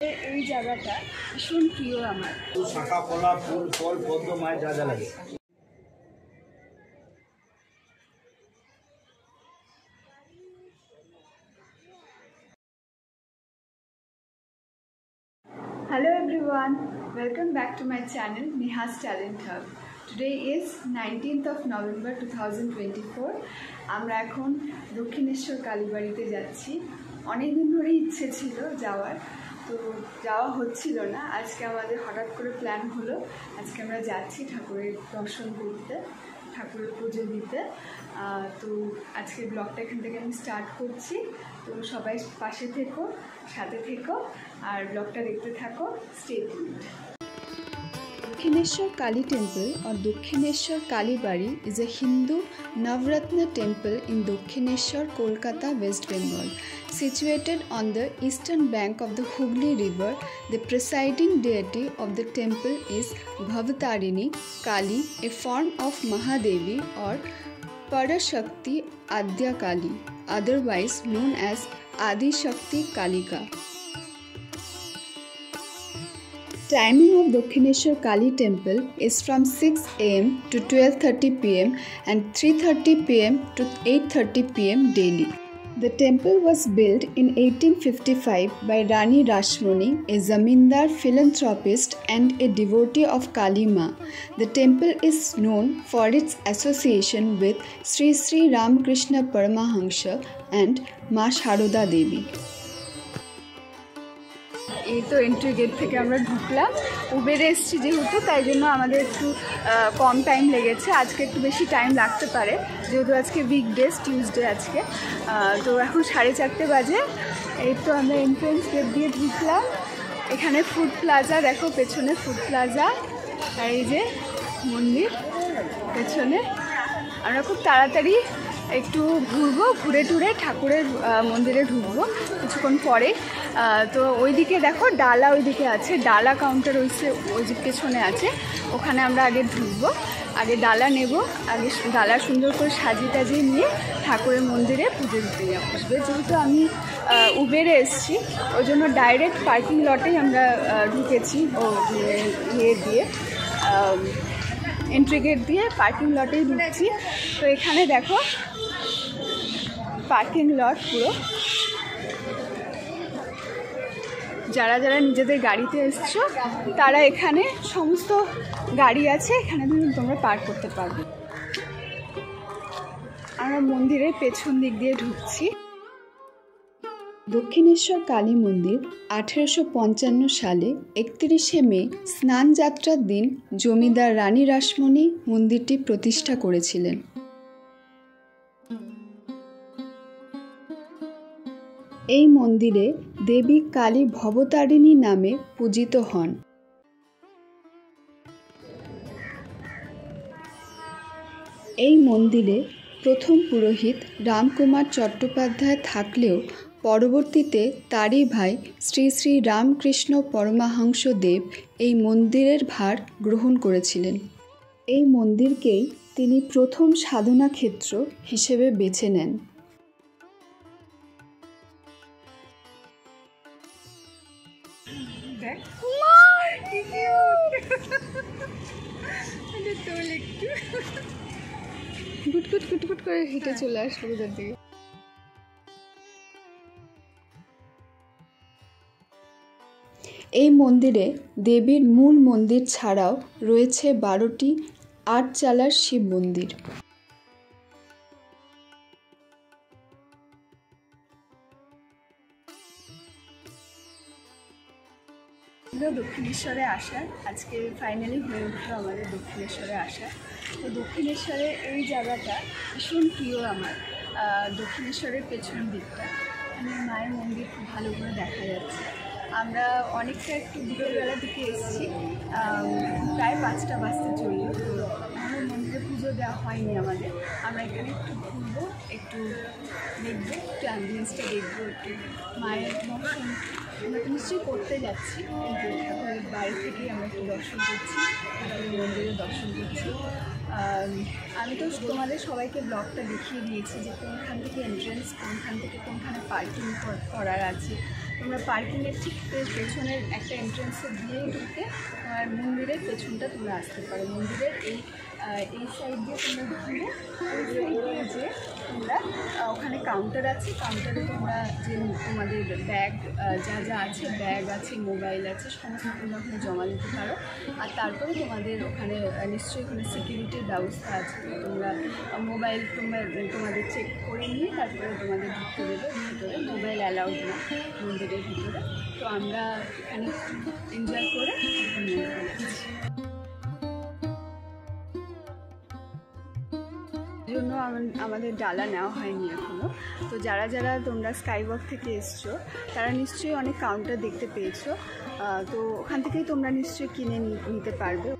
এই জায়গাটা ভীষণ প্রিয় আমার। শাখা কলা ফুল ফল পদ্ম মায়ের যা যা লাগে। Hello everyone, welcome back to my channel Neha's Talent Hub. Today is 19th of November 2024. আমরা এখন দক্ষিণেশ্বর কালীবাড়িতে যাচ্ছি। অনেক দিন ধরে ইচ্ছে ছিল যাওয়ার, তো যাওয়া হচ্ছিল না। আজকে আমাদের হঠাৎ করে প্ল্যান হলো, আজকে আমরা যাচ্ছি ঠাকুরের দর্শন করতে, ঠাকুরের পুজো দিতে। তো আজকের ব্লগটা এখান থেকে আমি স্টার্ট করছি। তো সবাই পাশে থেকো, সাথে থেকো আর ব্লগটা দেখতে থাকো। Stay tuned. Dakshineshwar Kali Temple or Dakshineshwar Kali Bari is a Hindu Navratna temple in Dakshineshwar, Kolkata, West Bengal. Situated on the eastern bank of the Hooghly River, the presiding deity of the temple is Bhavatarini Kali, a form of Mahadevi or Parashakti Adya Kali, otherwise known as Adi Shakti Kalika. Timing of Dakshineshwar Kali Temple is from 6 am to 12:30 pm and 3:30 pm to 8:30 pm daily. The temple was built in 1855 by Rani Rashmani, a zamindar philanthropist and a devotee of Kali Ma. The temple is known for its association with Sri Sri Ramakrishna Paramahamsa and Ma Sharoda Devi. এই তো entry gate থেকে আমরা ঢুকলাম। উবেরে এসেছি যেহেতু, তাই জন্য আমাদের একটু কম টাইম লেগেছে। আজকে একটু বেশি টাইম লাগতে পারে যেহেতু আজকে উইকডেজ, টিউসডে আজকে। তো এখন 4:30 বাজে। এই তো আমরা এন্ট্রেন্স গেট দিয়ে ঢুকলাম। এখানে ফুড প্লাজা, দেখো পেছনে ফুড প্লাজা, আর এই যে মন্দির পেছনে। আমরা খুব তাড়াতাড়ি একটু ঘুরবো, ঘুরে টুরে ঠাকুরের মন্দিরে ঢুকবো কিছুক্ষণ পরে। তো ওইদিকে দেখো ডালা, ওইদিকে আছে ডালা কাউন্টার, ওই যে পেছনে আছে, ওখানে আমরা আগে ঢুকবো, আগে ডালা নেব, আগে ডালা সুন্দর করে সাজিয়ে টাজিয়ে নিয়ে ঠাকুরের মন্দিরে পুজো দিতে আসবে। যেহেতু আমি উবেরে এসেছি ওই জন্য ডাইরেক্ট পার্কিং লটেই আমরা ঢুকেছি, ও ইয়ে দিয়ে এন্ট্রি গেট দিয়ে পার্কিং লটেই ঢুকছি। তো এখানে দেখো পার্কিং লট পুরো। যারা যারা নিজেদের গাড়িতে এসছো তারা এখানে সমস্ত গাড়ি আছে, এখানে তোমরা পার্ক করতে পারবে। আমরা মন্দিরের পেছন দিক দিয়ে ঢুকছি। দক্ষিণেশ্বর কালী মন্দির 1855 সালে 31শে মে স্নান যাত্রার দিন জমিদার রানী রাসমণি মন্দিরটি প্রতিষ্ঠা করেছিলেন। এই মন্দিরে দেবী কালী ভবতারিণী নামে পূজিত হন। এই মন্দিরে প্রথম পুরোহিত রামকুমার চট্টোপাধ্যায় থাকলেও পরবর্তীতে তারই ভাই শ্রী শ্রী রামকৃষ্ণ পরমাহংস দেব এই মন্দিরের ভার গ্রহণ করেছিলেন। এই মন্দিরকেই তিনি প্রথম সাধনা ক্ষেত্র হিসেবে বেছে নেন। গুটগুট গুটগুট করে হেঁটে চলে আসলো ওদের দিকে। এই মন্দিরে দেবীর মূল মন্দির ছাড়াও রয়েছে 12টি 8 চালার শিব মন্দির। দক্ষিণেশ্বরে আসা আজকে ফাইনালি হয়ে উঠলো আমাদের দক্ষিণেশ্বরে আসা। তো দক্ষিণেশ্বরে এই জায়গাটা ভীষণ প্রিয় আমার। দক্ষিণেশ্বরের পেছন দিকটা মানে মায়ের মন্দির খুব ভালো করে দেখা যাচ্ছে। আমরা অনেকটা একটু বিকেলবেলার দিকে এসেছি, প্রায় 5টা বাজতে চললো। তো আমাদের মন্দিরে পুজো দেওয়া হয়নি আমাদের। আমরা এখানে একটু ঘুরবো, একটু দেখবো, একটু অ্যাম্বিয়েন্সটা দেখবো, একটু মায়ের দর্শন আমরা তো নিশ্চয়ই করতে যাচ্ছি, কিন্তু ঠাকুরের বাড়ি থেকেই আমরা একটু দর্শন করছি, ঠাকুরের মন্দিরে দর্শন করছি। আমি তো তোমাদের সবাইকে ব্লগটা দেখিয়ে দিয়েছি যে কোনখান থেকে এন্ট্রেন্স, কোনখান থেকে কোনখানে পার্কিং করার আছে, তোমরা পার্কিংয়ের ঠিক পেছনের একটা এন্ট্রান্সে দিয়ে ঢুকে তোমার মন্দিরের পেছনটা তোমরা আসতে পারো। মন্দিরের এই সাইড দিয়ে তোমরা ঢুকলে যে তোমরা ওখানে কাউন্টার আছে, কাউন্টারে তোমরা যে তোমাদের ব্যাগ যা আছে, ব্যাগ আছে, মোবাইল আছে, সমস্ত তোমরা ওখানে জমা দিতে পারো। আর তারপরে তোমাদের ওখানে নিশ্চয়ই ওখানে সিকিউরিটির ব্যবস্থা আছে, তোমরা মোবাইল তোমাদের চেক করে নিয়ে তারপরে তোমাদের ঢুকতে দেবে। ভিতরে মোবাইল অ্যালাউড না মন্দিরের ভিতরে। তো আমরা এখানে এনজয় করে জন্য আমাদের ডালা নেওয়া হয়নি এখনও। তো যারা তোমরা স্কাইওয়াক থেকে এসছো তারা নিশ্চয়ই অনেক কাউন্টার দেখতে পেয়েছো, তো ওখান থেকেই তোমরা নিশ্চয়ই কিনে নিতে পারবে।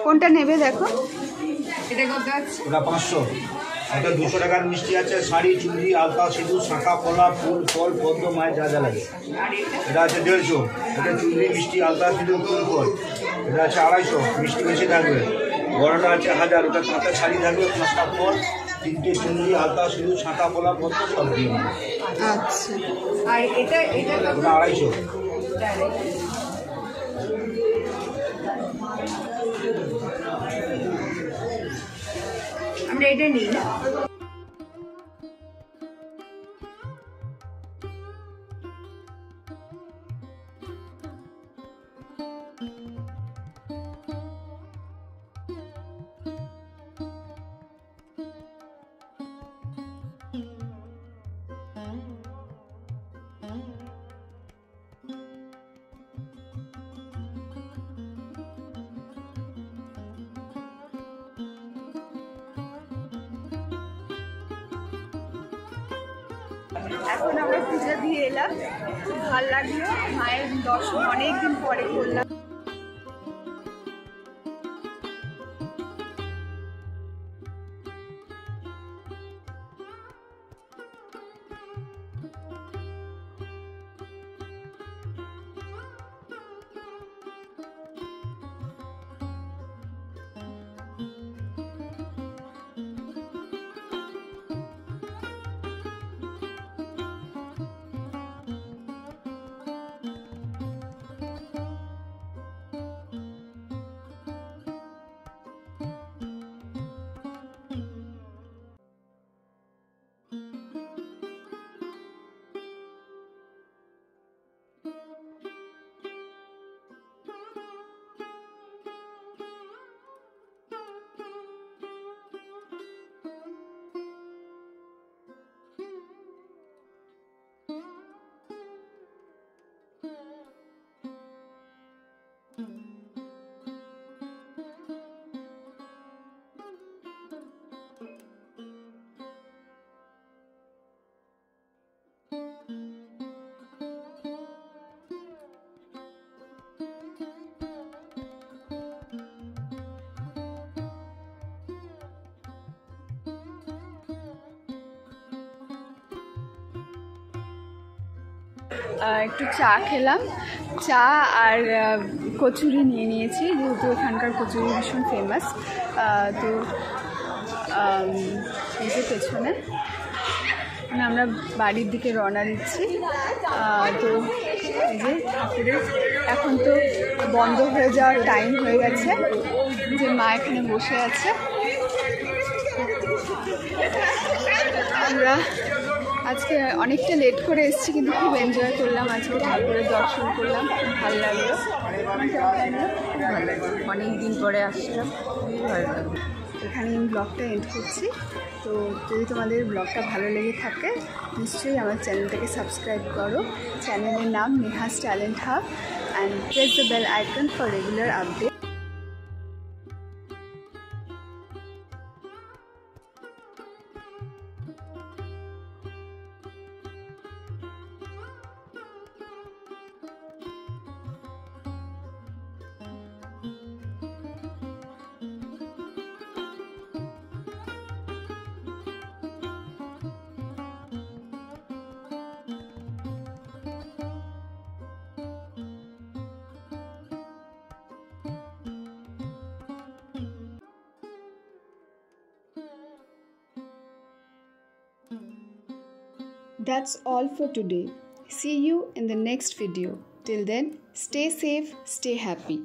কোনটা নেবে দেখো, এটা কত আছে? ওটা 500। এটা 200 টাকার মিষ্টি আছে, শাড়ি, চুড়ি, আলতা, সিঁদুর, শাঁখা, কলা, ফুল, ফল, পদ্ম, মায়ের যা লাগে। এটা আছে 150। এটা চুড়ি, মিষ্টি, আলতা, সিঁদুর, ফুল, ফল। এটা আছে 250, মিষ্টি বেশি থাকবে। বড়টা আছে 1000। ওটা কাঁচা শাড়ি থাকবে, 5টা ফল, 3টে চুড়ি, আলতা, সিঁদুর, শাঁখা, কলা, পদ্ম সব দিয়ে। আচ্ছা, আর এটা 250। আমরা এটা নিই না। এখন আমরা পূজা দিয়ে এলাম, খুব ভালো লাগলো, মায়ের দর্শন অনেকদিন পরে করলাম। একটু চা খেলাম, চা আর কচুরি নিয়ে নিয়েছি, যেহেতু এখানকার কচুরি ভীষণ ফেমাস। তো এই যে পেছনে আমরা বাড়ির দিকে রওনা দিচ্ছি। তো এই যে ঠাকুরের এখন তো বন্ধ হয়ে যাওয়ার টাইম হয়ে গেছে, যে মা এখানে বসে আছে। আমরা আজকে অনেকটা লেট করে এসেছি, কিন্তু খুব এনজয় করলাম আজকে, ঠাকুরের দর্শন করলাম, খুব ভালো লাগলো। ভালো লাগলো, অনেক দিন পরে আসলাম, খুবই ভালো লাগলো। এখানে আমি ব্লগটা এন্ড করছি। তো যদি তোমাদের ব্লগটা ভালো লেগে থাকে নিশ্চয়ই আমার চ্যানেলটাকে সাবস্ক্রাইব করো। চ্যানেলের নাম Neha's talent hub, and press the bell icon for regular update. That's all for today. See you in the next video. Till then, stay safe, stay happy.